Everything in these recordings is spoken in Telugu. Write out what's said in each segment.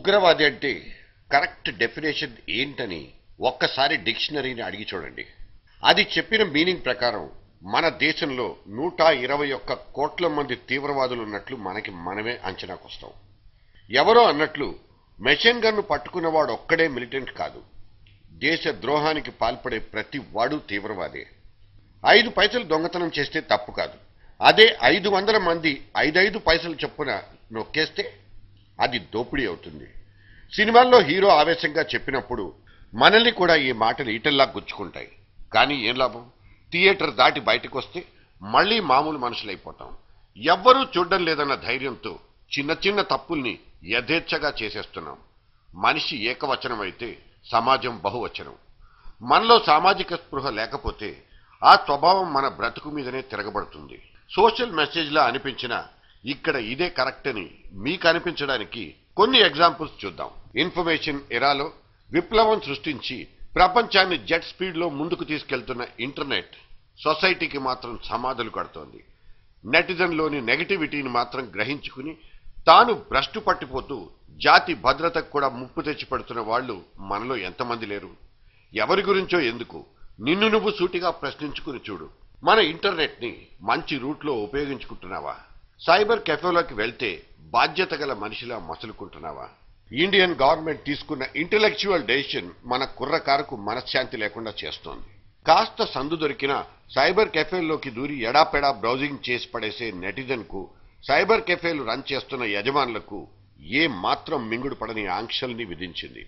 ఉగ్రవాది అంటే కరెక్ట్ డెఫినేషన్ ఏంటని ఒక్కసారి డిక్షనరీని అడిగి చూడండి. అది చెప్పిన మీనింగ్ ప్రకారం మన దేశంలో 121 కోట్ల మంది తీవ్రవాదులు ఉన్నట్లు మనమే అంచనాకొస్తాం. ఎవరో అన్నట్లు మెషిన్ గన్ను పట్టుకున్నవాడు ఒక్కడే మిలిటెంట్ కాదు. దేశ ద్రోహానికి పాల్పడే ప్రతి వాడు తీవ్రవాదే. 5 పైసలు దొంగతనం చేస్తే తప్పు కాదు. అదే 500 మంది 5 పైసలు చొప్పున నొక్కేస్తే అది దోపిడీ అవుతుంది. సినిమాల్లో హీరో ఆవేశంగా చెప్పినప్పుడు మనల్ని కూడా ఈ మాటలు ఈటల్లా గుచ్చుకుంటాయి. కానీ ఏం లాభం? థియేటర్ దాటి బయటకు వస్తే మళ్లీ మామూలు మనుషులైపోతాం. ఎవ్వరూ చూడడం లేదన్న ధైర్యంతో చిన్న చిన్న తప్పుల్ని యథేచ్ఛగా చేసేస్తున్నాం. మనిషి ఏకవచనం అయితే సమాజం బహువచనం. మనలో సామాజిక స్పృహ లేకపోతే ఆ స్వభావం మన బ్రతుకు మీదనే తిరగబడుతుంది. సోషల్ మెసేజ్లా అనిపించినా ఇక్కడ ఇదే కరెక్ట్ అని మీకు అనిపించడానికి కొన్ని ఎగ్జాంపుల్స్ చూద్దాం. ఇన్ఫర్మేషన్ ఎరాలో విప్లవం సృష్టించి ప్రపంచాన్ని జెట్ స్పీడ్ లో ముందుకు తీసుకెళ్తున్న ఇంటర్నెట్ సొసైటీకి మాత్రం సమాధులు కడుతోంది. నెటిజన్లోని నెగటివిటీని మాత్రం గ్రహించుకుని తాను భ్రష్టు పట్టిపోతూ జాతి భద్రతకు కూడా ముప్పు తెచ్చిపెడుతున్న వాళ్ళు మనలో ఎంతమంది లేరు? ఎవరి గురించో ఎందుకు, నిన్ను నువ్వు సూటిగా ప్రశ్నించుకుని చూడు. మన ఇంటర్నెట్ ని మంచి రూట్లో ఉపయోగించుకుంటున్నావా? సైబర్ కెఫేలోకి వెళ్తే బాధ్యత గల మనిషిలా మసులుకుంటున్నావా? ఇండియన్ గవర్నమెంట్ తీసుకున్న ఇంటెలెక్చువల్ డెసిషన్ మన కుర్రకారుకు మనశ్శాంతి లేకుండా చేస్తోంది. కాస్త సందు దొరికినా సైబర్ కెఫేల్లోకి దూరి ఎడాపెడా బ్రౌజింగ్ చేసి పడేసే నెటిజన్ కు సైబర్ కెఫేలు రన్ చేస్తున్న యజమానులకు ఏ మాత్రం మింగుడు పడని ఆంక్షల్ని విధించింది.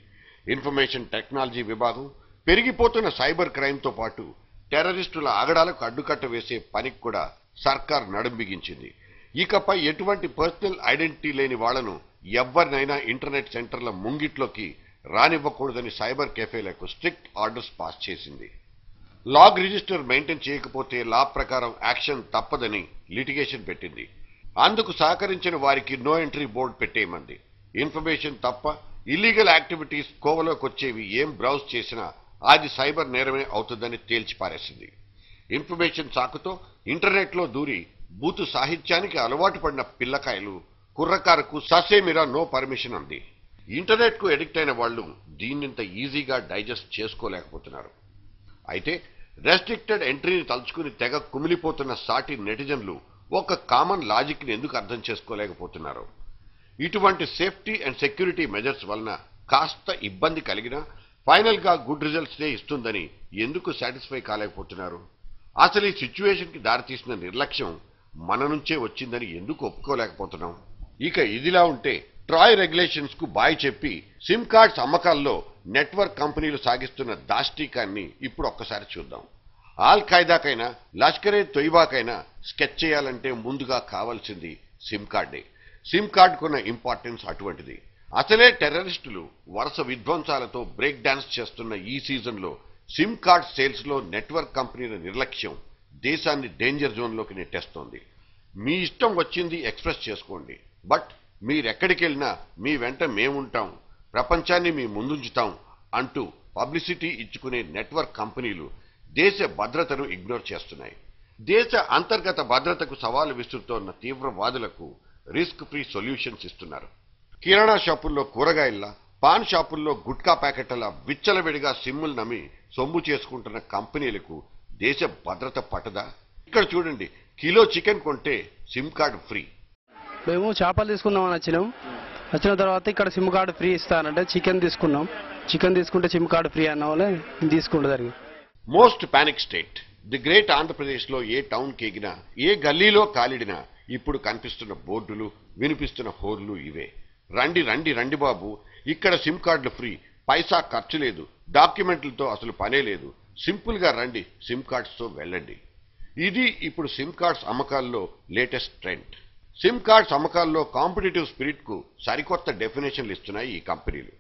ఇన్ఫర్మేషన్ టెక్నాలజీ విభాగం పెరిగిపోతున్న సైబర్ క్రైమ్ తో పాటు టెర్రరిస్టుల ఆగడాలకు అడ్డుకట్ట వేసే పనికి కూడా సర్కార్ నడుం బిగించింది. ఇకపై ఎటువంటి పర్సనల్ ఐడెంటిటీ లేని వాళ్లను ఎవరినైనా ఇంటర్నెట్ సెంటర్ల ముంగిట్లోకి రానివ్వకూడదని సైబర్ కెఫేలకు స్ట్రిక్ట్ ఆర్డర్స్ పాస్ చేసింది. లాగ్ రిజిస్టర్ మెయింటైన్ చేయకపోతే లా ప్రకారం యాక్షన్ తప్పదని లిటిగేషన్ పెట్టింది. అందుకు సహకరించిన వారికి నో ఎంట్రీ బోర్డు పెట్టేయమంది. ఇన్ఫర్మేషన్ తప్ప ఇల్లీగల్ యాక్టివిటీస్ కోవలోకి వచ్చేవి ఏం బ్రౌజ్ చేసినా అది సైబర్ నేరమే అవుతుందని తేల్చి పారేసింది. ఇన్ఫర్మేషన్ సాకుతో ఇంటర్నెట్ లో దూరి బూతు సాహిత్యానికి అలవాటు పడిన పిల్లకాయలు కుర్రకారుకు ససేమిరా నో పర్మిషన్ అంది. ఇంటర్నెట్ కు ఎడిక్ట్ అయిన వాళ్ళు దీన్నింత ఈజీగా డైజెస్ట్ చేసుకోలేకపోతున్నారు. అయితే రెస్ట్రిక్టెడ్ ఎంట్రీని తలుచుకుని తెగ కుమిలిపోతున్న సాటి నెటిజన్లు ఒక కామన్ లాజిక్ ని ఎందుకు అర్థం చేసుకోలేకపోతున్నారు? ఇటువంటి సేఫ్టీ అండ్ సెక్యూరిటీ మెజర్స్ వలన కాస్త ఇబ్బంది కలిగినా ఫైనల్ గా గుడ్ రిజల్ట్స్ నే ఇస్తుందని ఎందుకు సాటిస్ఫై కాలేకపోతున్నారు? అసలు ఈ సిచ్యువేషన్ కి దారితీసిన నిర్లక్ష్యం మన నుంచే వచ్చిందని ఎందుకు ఒప్పుకోలేకపోతున్నాం? ఇక ఇదిలా ఉంటే ట్రాయ్ రెగ్యులేషన్స్ కు బాయ్ చెప్పి సిమ్ కార్డ్స్ అమ్మకాల్లో నెట్వర్క్ కంపెనీలు సాగిస్తున్న దాష్టీకాన్ని ఇప్పుడు ఒక్కసారి చూద్దాం. ఆల్ ఖైదాకైనా లష్కరే తొయిబాకైనా స్కెచ్ చేయాలంటే ముందుగా కావాల్సింది సిమ్ కార్డే. సిమ్ కార్డుకున్న ఇంపార్టెన్స్ అటువంటిది. అసలే టెర్రరిస్టులు వరుస విధ్వంసాలతో బ్రేక్ డాన్స్ చేస్తున్న ఈ సీజన్ లో సిమ్ కార్డ్ సేల్స్ లో నెట్వర్క్ కంపెనీల నిర్లక్ష్యం దేశాన్ని డేంజర్ జోన్ లోకి నెట్టేస్తోంది. మీ ఇష్టం వచ్చింది ఎక్స్ప్రెస్ చేసుకోండి, బట్ మీరెక్కడికి వెళ్ళినా మీ వెంట మేముంటాం, ప్రపంచాన్ని మీ ముందుంచుతాం అంటూ పబ్లిసిటీ ఇచ్చుకునే నెట్వర్క్ కంపెనీలు దేశ భద్రతను ఇగ్నోర్ చేస్తున్నాయి. దేశ అంతర్గత భద్రతకు సవాలు విసురుతోన్న తీవ్రవాదులకు రిస్క్ ఫ్రీ సొల్యూషన్స్ ఇస్తున్నారు. కిరాణా షాపుల్లో కూరగాయల్లా, పాన్ షాపుల్లో గుట్కా ప్యాకెట్ల విచ్చలవిడిగా సిమ్ములు నమ్మి సొమ్ము చేసుకుంటున్న కంపెనీలకు దేశ భద్రత పట్టదా? ఇక్కడ చూడండి, కిలో చికెన్ కొంటే సిమ్ కార్డు ఫ్రీ. మేము చేపలు తీసుకుందామని వచ్చిన తర్వాత ఇక్కడ సిమ్ కార్డు ఫ్రీ ఇస్తానంటే చికెన్ తీసుకున్నాం. చికెన్ తీసుకుంటే సిమ్ కార్డు ఫ్రీ అన్న వాళ్ళే తీసుకుంటే జరిగింది. Most panic state the great Andhra Pradesh లో ఏ టౌన్ కేగినా, ఏ గల్లీలో కాలిడినా ఇప్పుడు కనిపిస్తున్న బోర్డులు, వినిపిస్తున్న హోర్లు ఇవే. రండి రండి రండి బాబు, ఇక్కడ సిమ్ కార్డులు ఫ్రీ, పైసా ఖర్చు లేదు, డాక్యుమెంట్లతో అసలు పనే లేదు, సింపుల్ గా రండి, సిమ్ కార్డ్స్ తో వెళ్ళండి. ఇది ఇప్పుడు సిమ్ కార్డ్స్ అమ్మకాల్లో లేటెస్ట్ ట్రెండ్. సిమ్ కార్డ్స్ అమ్మకాల్లో కాంపిటేటివ్ స్పిరిట్ కు సరికొత్త డెఫినేషన్లు ఇస్తున్నాయి ఈ కంపెనీలు.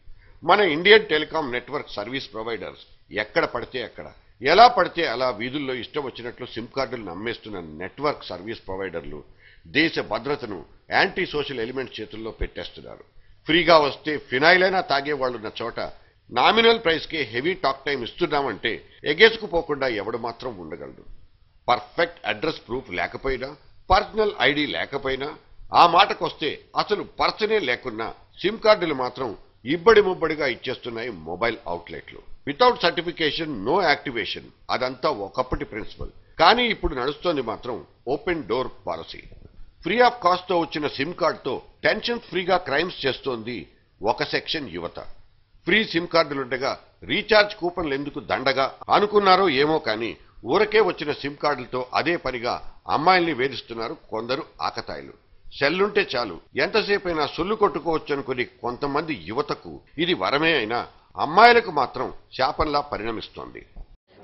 మన Indian telecom network service providers ఎక్కడ పడితే అక్కడ, ఎలా పడితే అలా వీధుల్లో ఇష్టం వచ్చినట్లు సిమ్ కార్డులను అమ్మేస్తున్న నెట్వర్క్ సర్వీస్ ప్రొవైడర్లు దేశ భద్రతను యాంటీ సోషల్ ఎలిమెంట్ చేతుల్లో పెట్టేస్తున్నారు. ఫ్రీగా వస్తే ఫినాయిల్ అయినా తాగేవాళ్లున్న చోట నామినల్ ప్రైస్ కే హెవీ టాక్ టైం ఇస్తున్నామంటే ఎగేసుకుపోకుండా ఎవడు మాత్రం ఉండగలడు? పర్ఫెక్ట్ అడ్రస్ ప్రూఫ్ లేకపోయినా, పర్సనల్ ఐడి లేకపోయినా, ఆ మాటకొస్తే అసలు పర్సనే లేకున్నా సిమ్ కార్డులు మాత్రం ఇబ్బడి ముబ్బడిగా ఇచ్చేస్తున్నాయి మొబైల్ అవుట్లెట్లు. వితౌట్ సర్టిఫికేషన్ నో యాక్టివేషన్, అదంతా ఒకప్పటి ప్రిన్సిపల్. కానీ ఇప్పుడు నడుస్తోంది మాత్రం open door policy. Free of cost తో వచ్చిన సిమ్ కార్డుతో టెన్షన్ ఫ్రీగా క్రైమ్స్ చేస్తోంది ఒక సెక్షన్ యువత. ఫ్రీ సిమ్ కార్డులుండగా రీఛార్జ్ కూపన్లు ఎందుకు దండగా అనుకున్నారో ఏమో కానీ ఊరకే వచ్చిన సిమ్ కార్డులతో అదే పనిగా అమ్మాయిల్ని వేధిస్తున్నారు కొందరు ఆకతాయిలు. సెల్లుంటే చాలు ఎంతసేపైనా సొల్లు కొట్టుకోవచ్చు అనుకుని కొంతమంది యువతకు ఇది వరమే అయినా అమ్మాయిలకు మాత్రం శాపంలా పరిణమిస్తోంది.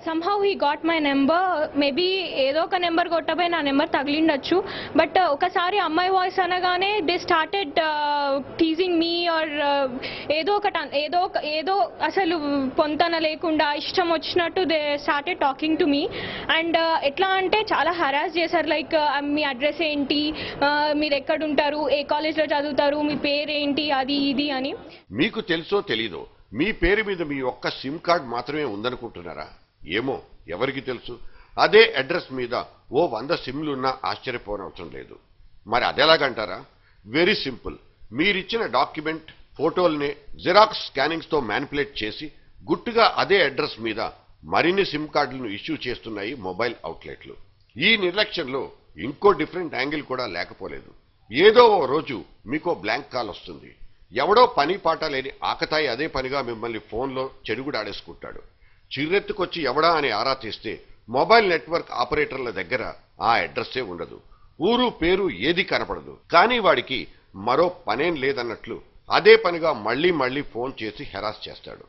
somehow he got my number, maybe ఏదో ఒక నెంబర్ కొట్టబోయి నా నెంబర్ తగిలిండొచ్చు. బట్ ఒకసారి అమ్మాయి వాయిస్ అనగానే they started teasing me or ఏదో అసలు పొంతన లేకుండా ఇష్టం వచ్చినట్టు they started talking to me. And ఎట్లా అంటే చాలా హరాస్ చేశారు. లైక్ మీ అడ్రస్ ఏంటి, మీరు ఎక్కడుంటారు, ఏ కాలేజ్లో చదువుతారు, మీ పేరేంటి, అది ఇది అని. మీకు తెలుసో తెలీదో మీ పేరు మీద మీ ఒక్క సిమ్ కార్డ్ మాత్రమే ఉందనుకుంటున్నారా? ఏమో, ఎవరికి తెలుసు. అదే అడ్రస్ మీద ఓ 100 సిమ్లున్నా ఆశ్చర్యపోనవసరం లేదు. మరి అదెలాగంటారా? Very simple. మీరిచ్చిన డాక్యుమెంట్ ఫోటోల్నే జిరాక్స్ స్కానింగ్స్ తో మ్యానిపులేట్ చేసి గుట్టుగా అదే అడ్రస్ మీద మరిన్ని సిమ్ కార్డులను ఇష్యూ చేస్తున్నాయి మొబైల్ అవుట్లెట్లు. ఈ నిర్లక్ష్యంలో ఇంకో డిఫరెంట్ యాంగిల్ కూడా లేకపోలేదు. ఏదో ఓ రోజు మీకో బ్లాంక్ కాల్ వస్తుంది. ఎవడో పని పాట లేని ఆకతాయి అదే పనిగా మిమ్మల్ని ఫోన్లో చెడుగుడాడేసుకుంటాడు. చిర్రెత్తుకొచ్చి ఎవడా అని ఆరా తీస్తే మొబైల్ నెట్వర్క్ ఆపరేటర్ల దగ్గర ఆ అడ్రస్సే ఉండదు. ఊరు పేరు ఏది కనపడదు. కానీ వాడికి మరో పనేం లేదన్నట్లు అదే పనిగా మళ్లీ ఫోన్ చేసి హెరాస్ చేస్తాడు.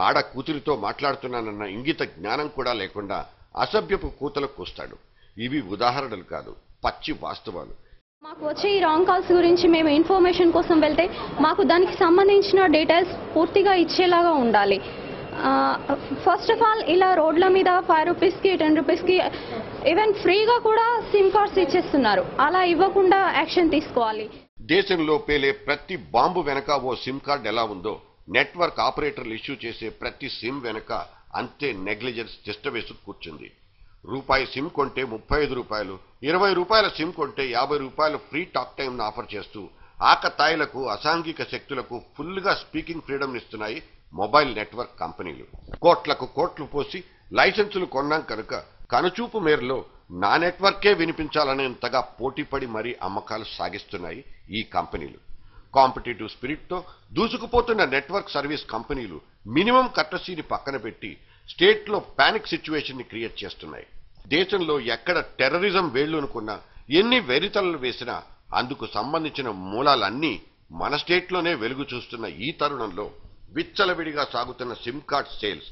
ఆడ కూతురితో మాట్లాడుతున్నానన్న ఇంగిత జ్ఞానం కూడా లేకుండా అసభ్యపు కూతలకు కూస్తాడు. ఇవి ఉదాహరణలు కాదు, పచ్చి వాస్తవాలు. మాకు వచ్చే ఈ రాంగ్ కాల్స్ గురించి మేము ఇన్ఫర్మేషన్ కోసం వెళ్తే మాకు దానికి సంబంధించిన డీటెయిల్స్ పూర్తిగా ఇచ్చేలాగా ఉండాలి. ఫస్ట్ ఆఫ్ ఆల్ ఇలా రోడ్ల మీద 5 రూపీస్కి 10 రూపీస్కి ఈవెన్ ఫ్రీగా కూడా సిమ్ కార్డ్స్ ఇచ్చేస్తున్నారు. అలా ఇవ్వకుండా యాక్షన్ తీసుకోవాలి. దేశంలో పేలే ప్రతి బాంబు వెనక ఓ సిమ్ కార్డ్ ఎలా ఉందో నెట్వర్క్ ఆపరేటర్లు ఇష్యూ చేసే ప్రతి సిమ్ వెనక అంతే నెగ్లిజెన్స్ తిష్టవేసు కూర్చుంది. రూపాయి సిమ్ కొంటే 35 రూపాయలు, 20 రూపాయల సిమ్ కొంటే 50 రూపాయలు ఫ్రీ టాక్ టైంను ఆఫర్ చేస్తూ ఆకతాయిలకు అసాంఘిక శక్తులకు ఫుల్గా స్పీకింగ్ ఫ్రీడమ్ ఇస్తున్నాయి మొబైల్ నెట్వర్క్ కంపెనీలు. కోట్లకు కోట్లు పోసి లైసెన్సులు కొన్నాం కనుక కనుచూపు మేరలో నా నెట్వర్కే వినిపించాలనేంతగా పోటీపడి మరీ అమ్మకాలు సాగిస్తున్నాయి ఈ కంపెనీలు. కాంపిటేటివ్ స్పిరిట్తో దూసుకుపోతున్న నెట్వర్క్ సర్వీస్ కంపెనీలు మినిమం కర్టసీని పక్కన పెట్టి స్టేట్లో పానిక్ సిచ్యువేషన్ ని క్రియేట్ చేస్తున్నాయి. దేశంలో ఎక్కడ టెర్రరిజం వేళ్లనుకున్నా, ఎన్ని వెరితలలు వేసినా అందుకు సంబంధించిన మూలాలన్నీ మన స్టేట్లోనే వెలుగు చూస్తున్న ఈ తరుణంలో విచ్చలవిడిగా సాగుతున్న సిమ్ కార్డ్ సేల్స్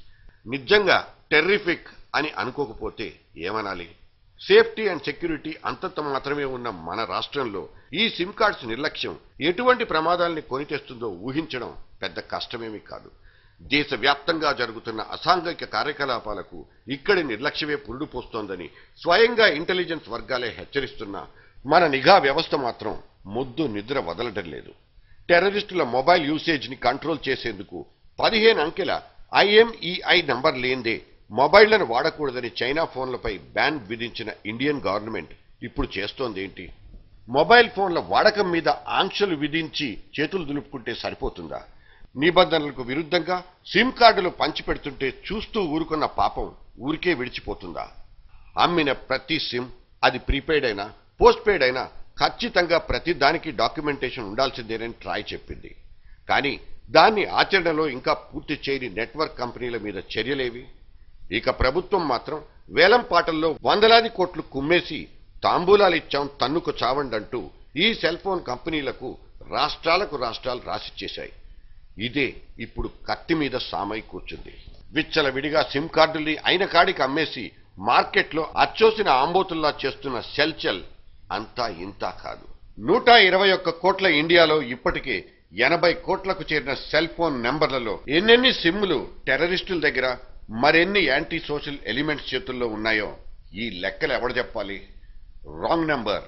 నిజంగా టెర్రిఫిక్ అని అనుకోకపోతే ఏమనాలి? సేఫ్టీ అండ్ సెక్యూరిటీ అంతంత మాత్రమే ఉన్న మన రాష్ట్రంలో ఈ సిమ్ కార్డ్స్ నిర్లక్ష్యం ఎటువంటి ప్రమాదాల్ని కొని తెస్తుందో ఊహించడం పెద్ద కష్టమేమీ కాదు. దేశవ్యాప్తంగా జరుగుతున్న అసాంఘిక కార్యకలాపాలకు ఇక్కడి నిర్లక్ష్యమే పురుడు పోస్తోందని స్వయంగా ఇంటెలిజెన్స్ వర్గాలే హెచ్చరిస్తున్నా మన నిఘా వ్యవస్థ మాత్రం మొద్దు నిద్ర వదలడం లేదు. టెర్రరిస్టుల మొబైల్ యూసేజ్ ని కంట్రోల్ చేసేందుకు 15 అంకెల IMEI నంబర్ లేందే మొబైళ్లను వాడకూడదని చైనా ఫోన్లపై బ్యాన్ విధించిన ఇండియన్ గవర్నమెంట్ ఇప్పుడు చేస్తోందేంటి? మొబైల్ ఫోన్ల వాడకం మీద ఆంక్షలు విధించి చేతులు దులుపుకుంటే సరిపోతుందా? నిబంధనలకు విరుద్ధంగా సిమ్ కార్డులు పంచిపెడుతుంటే చూస్తూ ఊరుకున్న పాపం ఊరికే విడిచిపోతుందా? అమ్మిన ప్రతి సిమ్, అది ప్రీపెయిడ్ అయినా పోస్ట్ పెయిడ్ అయినా ఖచ్చితంగా ప్రతి దానికి డాక్యుమెంటేషన్ ఉండాల్సిందేనని ట్రాయ్ చెప్పింది. కానీ దాన్ని ఆచరణలో ఇంకా పూర్తి చేయని నెట్వర్క్ కంపెనీల మీద చర్యలేవి? ఇక ప్రభుత్వం మాత్రం వేలం పాటల్లో వందలాది కోట్లు కుమ్మేసి తాంబూలాలిచ్చాం తన్నుకు చావండంటూ ఈ సెల్ ఫోన్ కంపెనీలకు రాష్ట్రాలకు రాష్ట్రాలు రాసిచ్చేశాయి. ఇదే ఇప్పుడు కత్తి మీద సామై కూర్చుంది. విచ్చలవిడిగా సిమ్ కార్డుల్ని అయిన కాడికి అమ్మేసి మార్కెట్లో అచ్చోసిన ఆంబోతుల్లా చేస్తున్న సెల్చెల్ అంతా ఇంతా కాదు. 121 కోట్ల ఇండియాలో ఇప్పటికే 80 కోట్లకు చేరిన సెల్ ఫోన్ నెంబర్లలో ఎన్నెన్ని సిమ్లు టెర్రరిస్టుల దగ్గర, మరెన్ని యాంటీ సోషల్ ఎలిమెంట్స్ చేతుల్లో ఉన్నాయో ఈ లెక్కలు ఎవడు చెప్పాలి? Wrong number.